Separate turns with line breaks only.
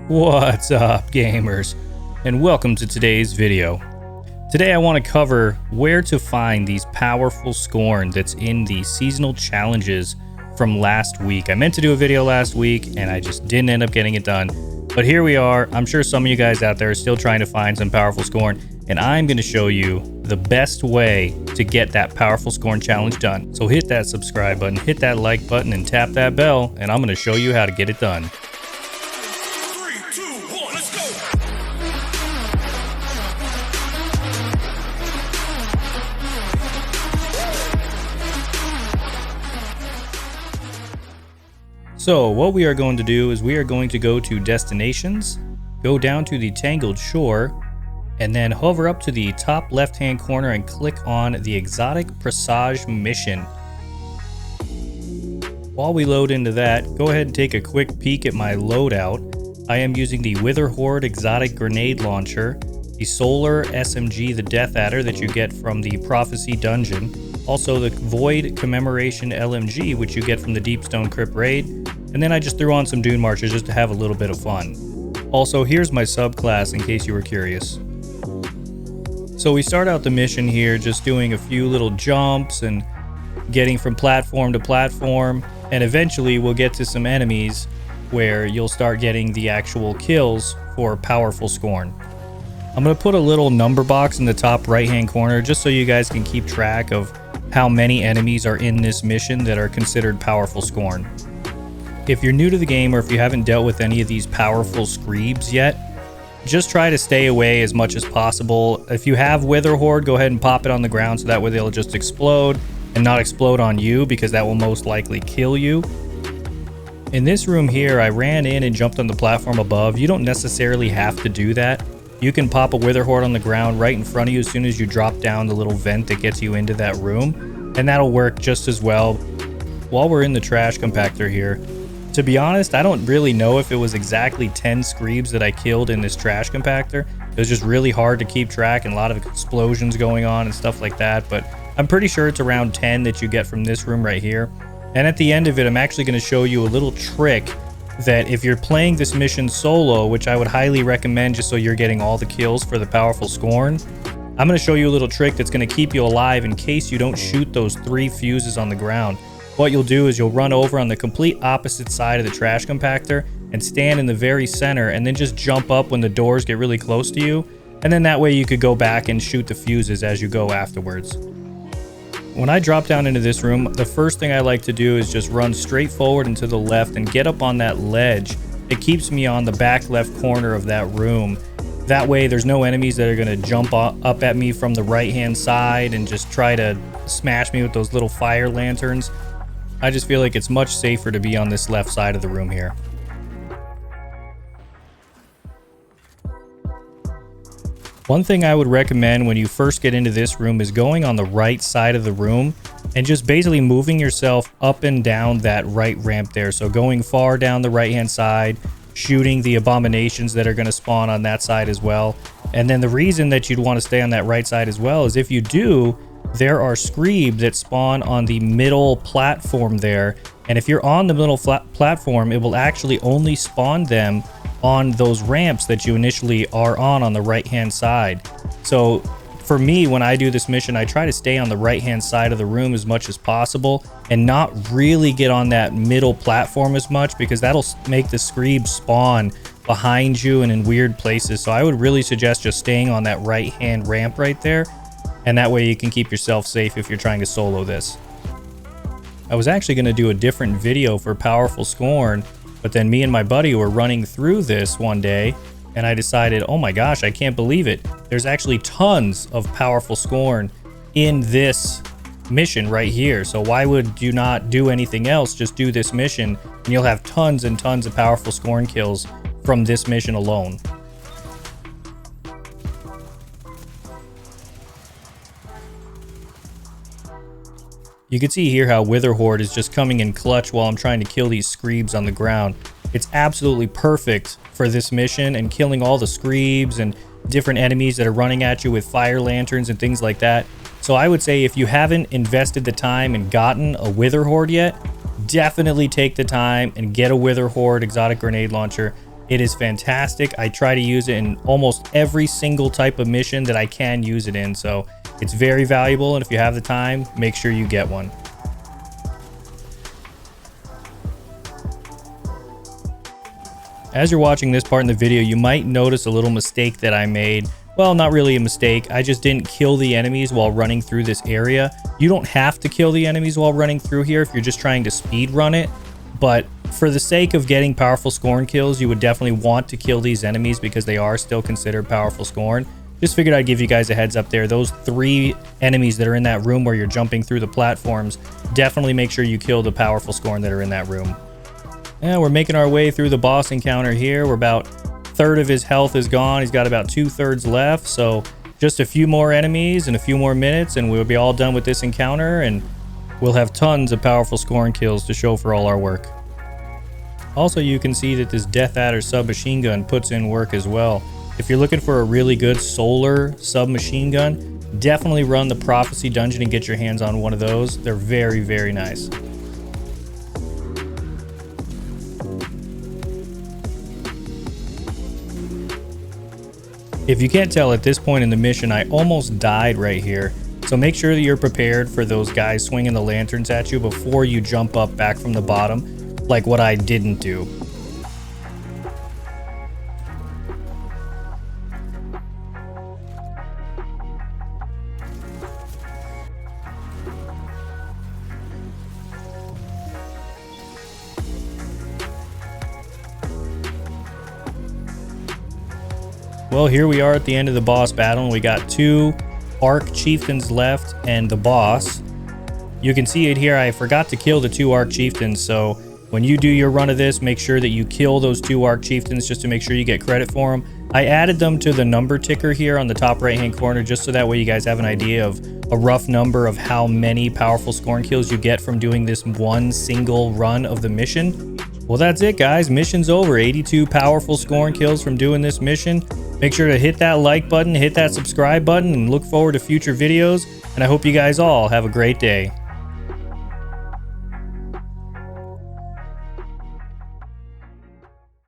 What's up, gamers, and welcome to today's video. Today I want to cover where to find these powerful Scorn that's in the seasonal challenges from last week. I meant to do a video last week and I just didn't end up getting it done, but here we are. I'm sure some of you guys out there are still trying to find some powerful Scorn, and I'm going to show you the best way to get that powerful Scorn challenge done. So hit that subscribe button, hit that like button, and tap that bell, and I'm going to show you how to get it done. So what we are going to do is we are going to go to destinations, go down to the tangled shore, and then hover up to the top left hand corner and click on the exotic presage mission. While we load into that, go ahead and take a quick peek at my loadout. I am using the Wither Horde exotic grenade launcher, the solar SMG, the Death Adder that you get from the Prophecy dungeon, also the Void Commemoration LMG, which you get from the Deepstone Crypt raid, and then I just threw on some Dune Marches just to have a little bit of fun. Also, here's my subclass in case you were curious. So we start out the mission here just doing a few little jumps and getting from platform to platform, and eventually we'll get to some enemies where you'll start getting the actual kills for powerful Scorn. I'm going to put a little number box in the top right hand corner just so you guys can keep track of how many enemies are in this mission that are considered powerful Scorn. If you're new to the game or if you haven't dealt with any of these powerful Screebs yet, just try to stay away as much as possible. If you have Wither Horde, go ahead and pop it on the ground so that way they'll just explode and not explode on you, because that will most likely kill you. In this room here, I ran in and jumped on the platform above. You don't necessarily have to do that. You can pop a Wither Horde on the ground right in front of you as soon as you drop down the little vent that gets you into that room, and that'll work just as well. While we're in the trash compactor here, to be honest, I don't really know if it was exactly 10 Screebs that I killed in this trash compactor. It was just really hard to keep track and a lot of explosions going on and stuff like that, but I'm pretty sure it's around 10 that you get from this room right here. And at the end of it, I'm actually going to show you a little trick that if you're playing this mission solo, which I would highly recommend just so you're getting all the kills for the powerful Scorn, I'm going to show you a little trick that's going to keep you alive in case you don't shoot those 3 fuses on the ground. What you'll do is you'll run over on the complete opposite side of the trash compactor and stand in the very center, and then just jump up when the doors get really close to you, and then that way you could go back and shoot the fuses as you go afterwards. When I drop down into this room, the first thing I like to do is just run straight forward and to the left and get up on that ledge. It keeps me on the back left corner of that room. That way there's no enemies that are going to jump up at me from the right hand side and just try to smash me with those little fire lanterns. I just feel like it's much safer to be on this left side of the room here. One thing I would recommend when you first get into this room is going on the right side of the room and just basically moving yourself up and down that right ramp there. So going far down the right hand side, shooting the abominations that are going to spawn on that side as well. And then the reason that you'd want to stay on that right side as well is if you do, there are Screeb that spawn on the middle platform there, and if you're on the middle platform, it will actually only spawn them on those ramps that you initially are on the right hand side. So for me, when I do this mission, I try to stay on the right hand side of the room as much as possible and not really get on that middle platform as much, because that'll make the Screeb spawn behind you and in weird places. So I would really suggest just staying on that right hand ramp right there, and that way you can keep yourself safe if you're trying to solo this. I was actually going to do a different video for powerful Scorn, but then me and my buddy were running through this one day, and I decided, oh my gosh, I can't believe it. There's actually tons of powerful Scorn in this mission right here. So why would you not do anything else? Just do this mission, and you'll have tons and tons of powerful Scorn kills from this mission alone. You can see here how Wither Horde is just coming in clutch while I'm trying to kill these Screebs on the ground. It's absolutely perfect for this mission and killing all the Screebs and different enemies that are running at you with fire lanterns and things like that. So I would say if you haven't invested the time and gotten a Wither Horde yet, definitely take the time and get a Wither Horde exotic grenade launcher. It is fantastic. I try to use it in almost every single type of mission that I can use it in, so it's very valuable, and if you have the time, make sure you get one. As you're watching this part in the video, you might notice a little mistake that I made. Well, not really a mistake. I just didn't kill the enemies while running through this area. You don't have to kill the enemies while running through here if you're just trying to speed run it. But for the sake of getting powerful Scorn kills, you would definitely want to kill these enemies because they are still considered powerful Scorn. Just figured I'd give you guys a heads up there. Those 3 enemies that are in that room where you're jumping through the platforms, definitely make sure you kill the powerful Scorn that are in that room. Yeah, we're making our way through the boss encounter here. We're about a third of his health is gone. He's got about 2/3 left. So just a few more enemies and a few more minutes and we'll be all done with this encounter, and we'll have tons of powerful Scorn kills to show for all our work. Also, you can see that this Death Adder submachine gun puts in work as well. If you're looking for a really good solar submachine gun, definitely run the Prophecy Dungeon and get your hands on one of those. They're very, very nice. If you can't tell at this point in the mission, I almost died right here. So make sure that you're prepared for those guys swinging the lanterns at you before you jump up back from the bottom, like what I didn't do. Well, here we are at the end of the boss battle, and we got 2 Arc Chieftains left and the boss. You can see it here. I forgot to kill the 2 Arc Chieftains, so when you do your run of this, make sure that you kill those 2 Arc Chieftains just to make sure you get credit for them. I added them to the number ticker here on the top right-hand corner just so that way you guys have an idea of a rough number of how many powerful Scorn kills you get from doing this one single run of the mission. Well, that's it, guys. Mission's over. 82 powerful Scorn kills from doing this mission. Make sure to hit that like button, hit that subscribe button, and look forward to future videos. And I hope you guys all have a great day.